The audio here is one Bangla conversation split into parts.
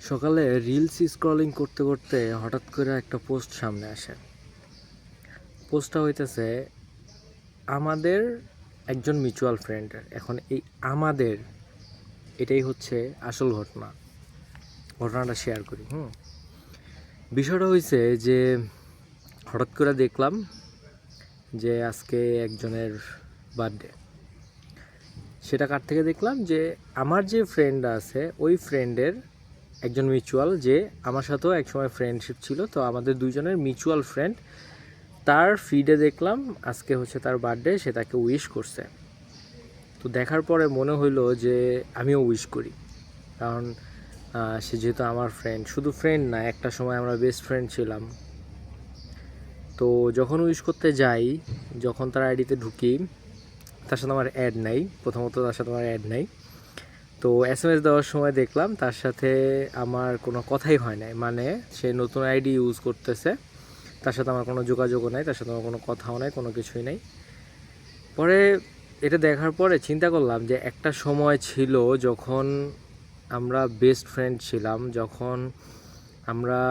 সকালে রিলস স্ক্রলিং করতে করতে হঠাৎ করে একটা পোস্ট সামনে আসে। পোস্টটা হইতেছে আমাদের একজন মিউচুয়াল ফ্রেন্ডের। এখন এই আমাদের এটাই হচ্ছে আসল ঘটনাটা শেয়ার করি। বিষয়টা হয়েছে যে হঠাৎ করে দেখলাম যে আজকে একজনের বার্থডে। সেটা কার থেকে দেখলাম যে আমার যে ফ্রেন্ড আছে ওই ফ্রেন্ডের একজন মিউচুয়াল, যে আমার সাথেও একসময় ফ্রেন্ডশিপ ছিল, তো আমাদের দুইজনের মিউচুয়াল ফ্রেন্ড, তার ফিডে দেখলাম আজকে হচ্ছে তার বার্থডে, সে তাকে উইশ করছে। তো দেখার পরে মনে হইলো যে আমিও উইশ করি, কারণ সে যেহেতু আমার ফ্রেন্ড, শুধু ফ্রেন্ড না, একটা সময় আমরা বেস্ট ফ্রেন্ড ছিলাম। তো যখন উইশ করতে যাই, যখন তার আইডিতে ঢুকি, তার সাথে আমার অ্যাড নাই, প্রথমত তার সাথে আমার অ্যাড নাই। তো SMS দেওয়ার সময় দেখলাম তার সাথে আমার কোনো কথাই হয় নাই, মানে সে নতুন আইডি ইউজ করতেছে, তার সাথে আমার কোনো যোগাযোগও নাই, তার সাথে আমার কোনো কথাও নাই, কোনো কিছুই নাই। পরে এটা দেখার পরে চিন্তা করলাম যে একটা সময় ছিল যখন আমরা বেস্ট ফ্রেন্ড ছিলাম, যখন আমরা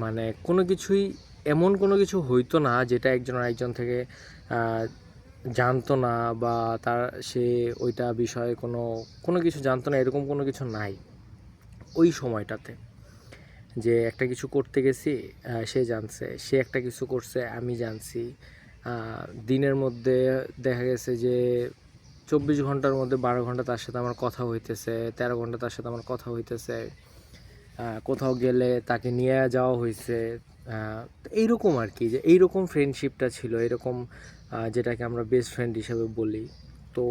মানে কোনো কিছুই, এমন কোনো কিছু হইতো না যেটা একজন আরেকজন থেকে জানতো না, বা সে ওইটা বিষয়ে কোনো কিছু জানতো না, এরকম কোনো কিছু নাই ওই সময়টাতে। যে একটা কিছু করতে গেছি, সে জানছে, সে একটা কিছু করছে, আমি জানছি। দিনের মধ্যে দেখা গেছে যে 24 ঘন্টার মধ্যে 12 ঘন্টা তার সাথে আমার কথা হইতেছে, 13 ঘন্টা তার সাথে আমার কথা হইতেছে। কোথাও গেলে তাকে নিয়ে যাওয়া হয়েছে। এইরকম আর কি, যে এইরকম ফ্রেন্ডশিপটা ছিল, এরকম যেটাকে আমরা বেস্ট ফ্রেন্ড হিসেবে বলি। তো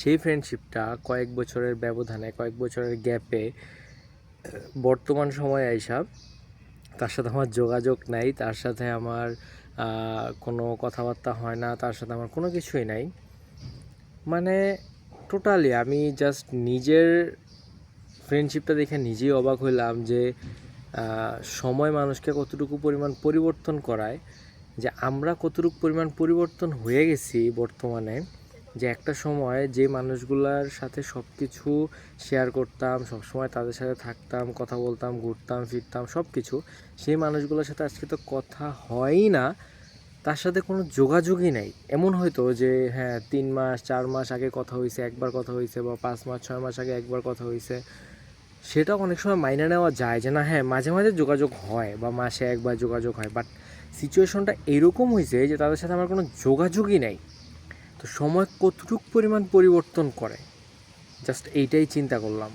সেই ফ্রেন্ডশিপটা কয়েক বছরের ব্যবধানে, কয়েক বছরের গ্যাপে বর্তমান সময়ে আইসা তার সাথে আমার যোগাযোগ নাই, তার সাথে আমার কোনো কথাবার্তা হয় না, তার সাথে আমার কোনো কিছুই নাই। মানে টোটালি আমি জাস্ট নিজের ফ্রেন্ডশিপটা দেখে নিজেই অবাক হইলাম যে সময় মানুষকে কতটুকু পরিমাণ পরিবর্তন করায়, যে আমরা কতটুকু পরিমাণ পরিবর্তন হয়ে গেছি বর্তমানে। যে একটা সময় যে মানুষগুলোর সাথে সব কিছু শেয়ার করতাম, সবসময় তাদের সাথে থাকতাম, কথা বলতাম, ঘুরতাম ফিরতাম সব কিছু, সেই মানুষগুলোর সাথে আজকে তো কথা হয়ই না, তার সাথে কোনো যোগাযোগই নাই। এমন হয়তো যে হ্যাঁ 3 মাস 4 মাস আগে কথা হয়েছে, একবার কথা হয়েছে, বা 5 মাস 6 মাস আগে একবার কথা হয়েছে, সেটা অনেক সময় মাইনে নেওয়া যায় যে না হ্যাঁ মাঝে মাঝে যোগাযোগ হয়, বা মাসে একবার যোগাযোগ হয়। বাট সিচুয়েশনটা এরকম হয়েছে যে তাদের সাথে আমার কোনো যোগাযোগই নাই। তো সময় কতটুকু পরিমাণ পরিবর্তন করে, জাস্ট এইটাই চিন্তা করলাম।